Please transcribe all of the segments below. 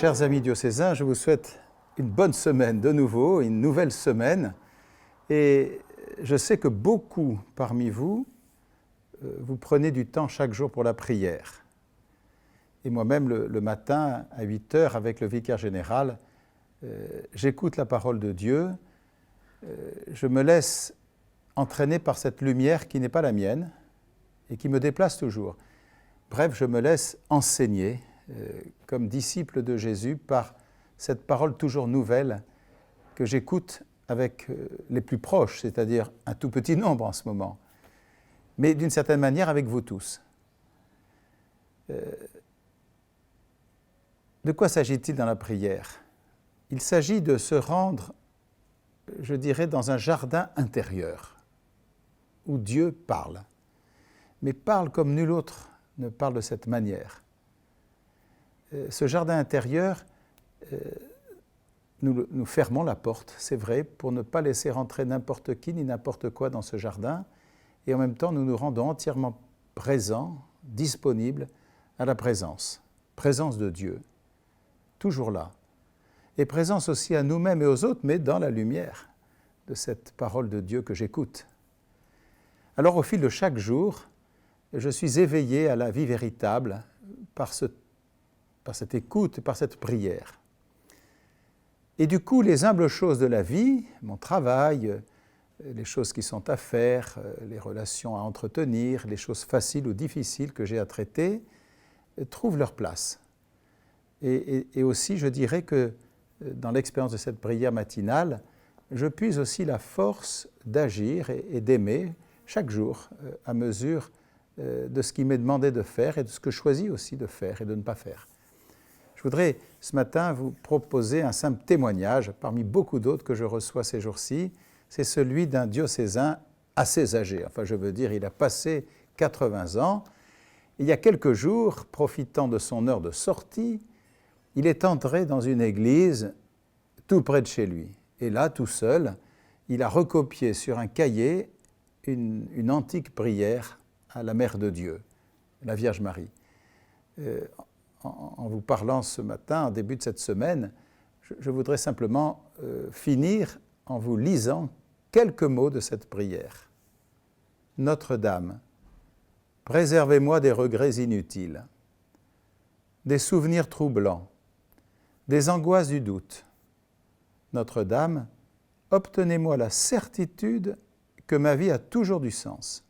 Chers amis diocésains, je vous souhaite une bonne semaine de nouveau, une nouvelle semaine. Et je sais que beaucoup parmi vous, vous prenez du temps chaque jour pour la prière. Et moi-même, le matin, à 8 heures, avec le vicaire général, j'écoute la parole de Dieu. Je me laisse entraîner par cette lumière qui n'est pas la mienne et qui me déplace toujours. Bref, je me laisse enseigner comme disciple de Jésus par cette parole toujours nouvelle que j'écoute avec les plus proches, c'est-à-dire un tout petit nombre en ce moment, mais d'une certaine manière avec vous tous. De quoi s'agit-il dans la prière ? Il s'agit de se rendre, je dirais, dans un jardin intérieur où Dieu parle, mais parle comme nul autre ne parle de cette manière. Ce jardin intérieur, nous fermons la porte, c'est vrai, pour ne pas laisser rentrer n'importe qui ni n'importe quoi dans ce jardin, et en même temps nous nous rendons entièrement présents, disponibles à la présence de Dieu, toujours là, et présence aussi à nous-mêmes et aux autres, mais dans la lumière de cette parole de Dieu que j'écoute. Alors au fil de chaque jour, je suis éveillé à la vie véritable par cette écoute, par cette prière. Et du coup, les humbles choses de la vie, mon travail, les choses qui sont à faire, les relations à entretenir, les choses faciles ou difficiles que j'ai à traiter, trouvent leur place. Et aussi, je dirais que dans l'expérience de cette prière matinale, je puise aussi la force d'agir et d'aimer chaque jour à mesure de ce qui m'est demandé de faire et de ce que je choisis aussi de faire et de ne pas faire. Je voudrais ce matin vous proposer un simple témoignage parmi beaucoup d'autres que je reçois ces jours-ci. C'est celui d'un diocésain assez âgé. Enfin, je veux dire, il a passé 80 ans. Il y a quelques jours, profitant de son heure de sortie, il est entré dans une église tout près de chez lui. Et là, tout seul, il a recopié sur un cahier une antique prière à la Mère de Dieu, la Vierge Marie. En vous parlant ce matin, en début de cette semaine, je voudrais simplement finir en vous lisant quelques mots de cette prière. Notre-Dame, préservez-moi des regrets inutiles, des souvenirs troublants, des angoisses du doute. Notre-Dame, obtenez-moi la certitude que ma vie a toujours du sens.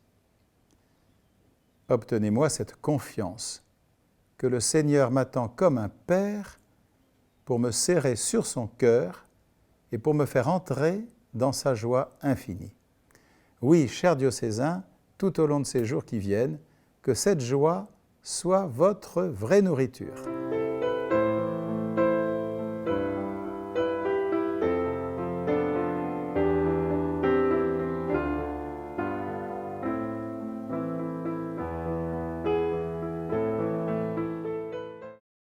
Obtenez-moi cette confiance que le Seigneur m'attend comme un père pour me serrer sur son cœur et pour me faire entrer dans sa joie infinie. Oui, chers diocésains, tout au long de ces jours qui viennent, que cette joie soit votre vraie nourriture.